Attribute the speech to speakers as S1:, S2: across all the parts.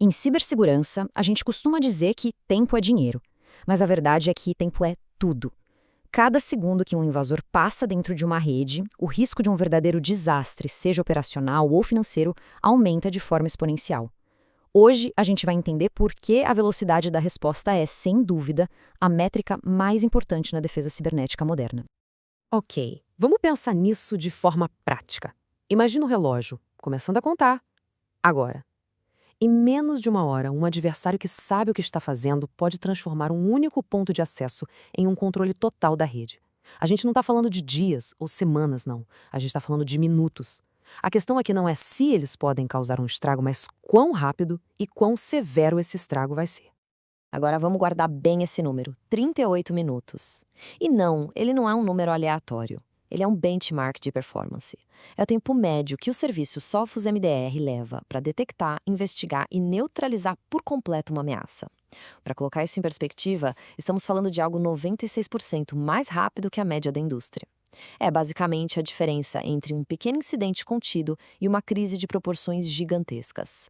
S1: Em cibersegurança, a gente costuma dizer que tempo é dinheiro, mas a verdade é que tempo é tudo. Cada segundo que um invasor passa dentro de uma rede, o risco de um verdadeiro desastre, seja operacional ou financeiro, aumenta de forma exponencial. Hoje, a gente vai entender por que a velocidade da resposta é, sem dúvida, a métrica mais importante na defesa cibernética moderna.
S2: Ok, vamos pensar nisso de forma prática. Imagina o relógio, começando a contar. Agora, em menos de uma hora, um adversário que sabe o que está fazendo pode transformar um único ponto de acesso em um controle total da rede. A gente não está falando de dias ou semanas, não. A gente está falando de minutos. A questão aqui não é se eles podem causar um estrago, mas quão rápido e quão severo esse estrago vai ser.
S3: Agora vamos guardar bem esse número, 38 minutos. E não, ele não é um número aleatório. Ele é um benchmark de performance. É o tempo médio que o serviço Sophos MDR leva para detectar, investigar e neutralizar por completo uma ameaça. Para colocar isso em perspectiva, estamos falando de algo 96% mais rápido que a média da indústria. É basicamente a diferença entre um pequeno incidente contido e uma crise de proporções gigantescas.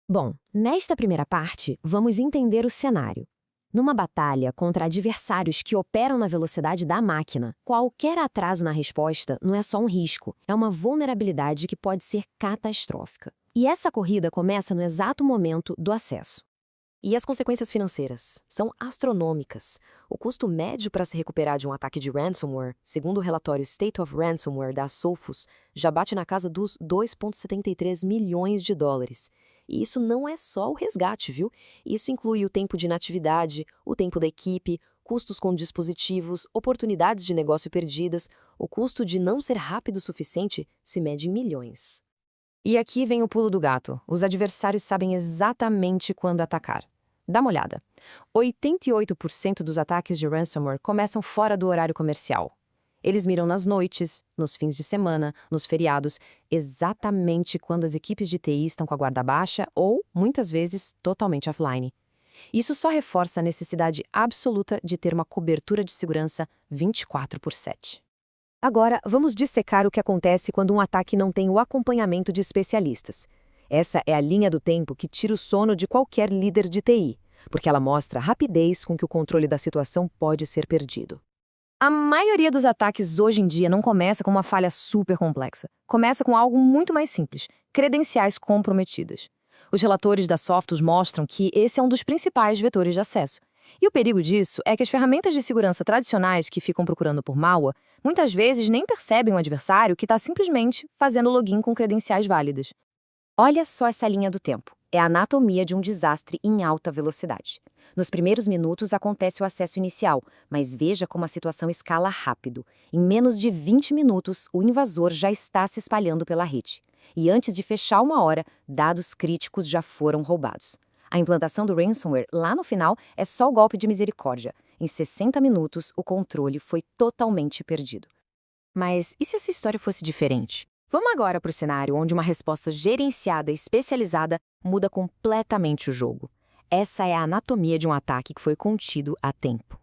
S1: Bom, nesta primeira parte, vamos entender o cenário. Numa batalha contra adversários que operam na velocidade da máquina, qualquer atraso na resposta não é só um risco, é uma vulnerabilidade que pode ser catastrófica. E essa corrida começa no exato momento do acesso.
S3: E as consequências financeiras são astronômicas. O custo médio para se recuperar de um ataque de ransomware, segundo o relatório State of Ransomware da Sophos, já bate na casa dos 2,73 milhões de dólares. E isso não é só o resgate, viu? Isso inclui o tempo de inatividade, o tempo da equipe, custos com dispositivos, oportunidades de negócio perdidas. O custo de não ser rápido o suficiente se mede em milhões.
S1: E aqui vem o pulo do gato. Os adversários sabem exatamente quando atacar. Dá uma olhada. 88% dos ataques de ransomware começam fora do horário comercial. Eles miram nas noites, nos fins de semana, nos feriados, exatamente quando as equipes de TI estão com a guarda baixa ou, muitas vezes, totalmente offline. Isso só reforça a necessidade absoluta de ter uma cobertura de segurança 24/7. Agora, vamos dissecar o que acontece quando um ataque não tem o acompanhamento de especialistas. Essa é a linha do tempo que tira o sono de qualquer líder de TI, porque ela mostra a rapidez com que o controle da situação pode ser perdido. A maioria dos ataques hoje em dia não começa com uma falha super complexa. Começa com algo muito mais simples: credenciais comprometidas. Os relatores da Sophos mostram que esse é um dos principais vetores de acesso. E o perigo disso é que as ferramentas de segurança tradicionais que ficam procurando por malware muitas vezes nem percebem o adversário que está simplesmente fazendo login com credenciais válidas. Olha só essa linha do tempo. É a anatomia de um desastre em alta velocidade. Nos primeiros minutos acontece o acesso inicial, mas veja como a situação escala rápido. Em menos de 20 minutos, o invasor já está se espalhando pela rede. E antes de fechar uma hora, dados críticos já foram roubados. A implantação do ransomware, lá no final, é só o golpe de misericórdia. Em 60 minutos, o controle foi totalmente perdido. Mas e se essa história fosse diferente? Vamos agora para o cenário onde uma resposta gerenciada e especializada muda completamente o jogo. Essa é a anatomia de um ataque que foi contido a tempo.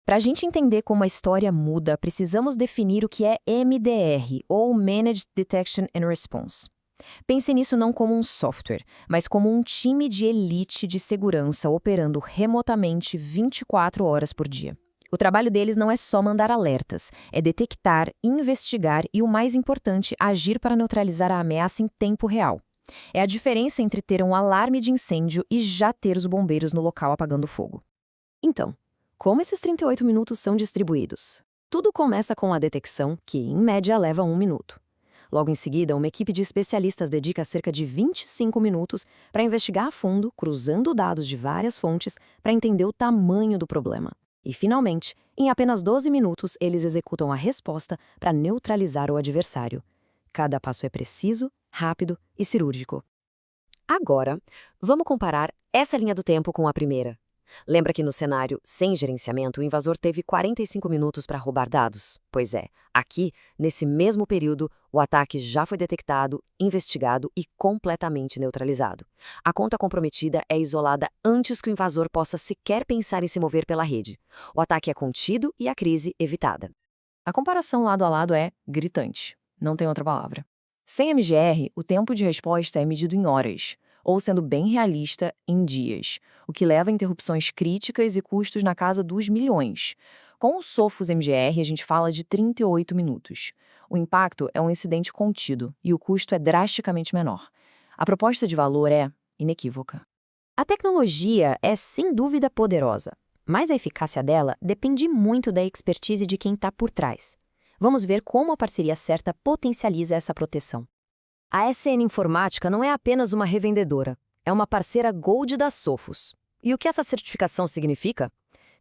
S1: Para a gente entender como a história muda, precisamos definir o que é MDR, ou Managed Detection and Response. Pense nisso não como um software, mas como um time de elite de segurança operando remotamente 24 horas por dia. O trabalho deles não é só mandar alertas, é detectar, investigar e, o mais importante, agir para neutralizar a ameaça em tempo real. É a diferença entre ter um alarme de incêndio e já ter os bombeiros no local apagando fogo. Então, como esses 38 minutos são distribuídos? Tudo começa com a detecção, que em média leva 1 minuto. Logo em seguida, uma equipe de especialistas dedica cerca de 25 minutos para investigar a fundo, cruzando dados de várias fontes para entender o tamanho do problema. E, finalmente, em apenas 12 minutos, eles executam a resposta para neutralizar o adversário. Cada passo é preciso, rápido e cirúrgico. Agora, vamos comparar essa linha do tempo com a primeira. Lembra que no cenário sem gerenciamento, o invasor teve 45 minutos para roubar dados? Pois é, aqui, nesse mesmo período, o ataque já foi detectado, investigado e completamente neutralizado. A conta comprometida é isolada antes que o invasor possa sequer pensar em se mover pela rede. O ataque é contido e a crise evitada. A comparação lado a lado é gritante. Não tem outra palavra. Sem MGR, o tempo de resposta é medido em horas. ou sendo bem realista, em dias, o que leva a interrupções críticas e custos na casa dos milhões. Com o Sophos MGR, a gente fala de 38 minutos. O impacto é um incidente contido e o custo é drasticamente menor. A proposta de valor é inequívoca.
S3: A tecnologia é sem dúvida poderosa, mas a eficácia dela depende muito da expertise de quem está por trás. Vamos ver como a parceria certa potencializa essa proteção. A SN Informática não é apenas uma revendedora, é uma parceira Gold da Sophos. E o que essa certificação significa?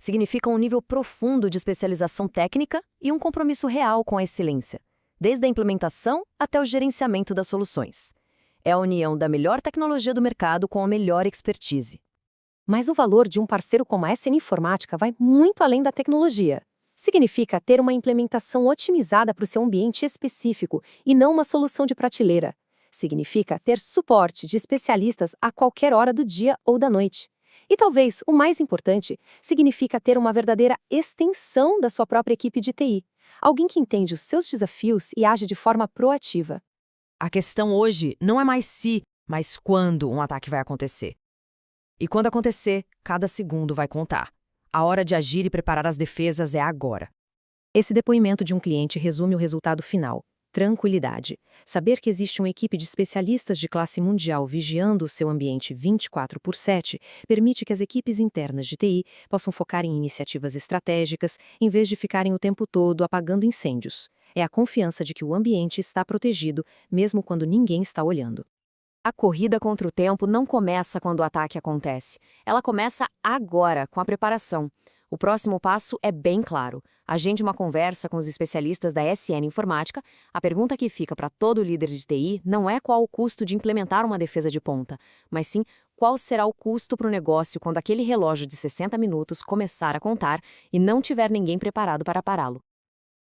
S3: Significa um nível profundo de especialização técnica e um compromisso real com a excelência, desde a implementação até o gerenciamento das soluções. É a união da melhor tecnologia do mercado com a melhor expertise.
S2: Mas o valor de um parceiro como a SN Informática vai muito além da tecnologia. Significa ter uma implementação otimizada para o seu ambiente específico e não uma solução de prateleira. Significa ter suporte de especialistas a qualquer hora do dia ou da noite. E talvez, o mais importante, significa ter uma verdadeira extensão da sua própria equipe de TI. Alguém que entende os seus desafios e age de forma proativa.
S1: A questão hoje não é mais se, mas quando um ataque vai acontecer. E quando acontecer, cada segundo vai contar. A hora de agir e preparar as defesas é agora.
S2: Esse depoimento de um cliente resume o resultado final. Tranquilidade. Saber que existe uma equipe de especialistas de classe mundial vigiando o seu ambiente 24/7 permite que as equipes internas de TI possam focar em iniciativas estratégicas, em vez de ficarem o tempo todo apagando incêndios. É a confiança de que o ambiente está protegido, mesmo quando ninguém está olhando.
S1: A corrida contra o tempo não começa quando o ataque acontece. Ela começa agora, com a preparação. O próximo passo é bem claro. Agende uma conversa com os especialistas da SN Informática. A pergunta que fica para todo líder de TI não é qual o custo de implementar uma defesa de ponta, mas sim qual será o custo para o negócio quando aquele relógio de 60 minutos começar a contar e não tiver ninguém preparado para pará-lo.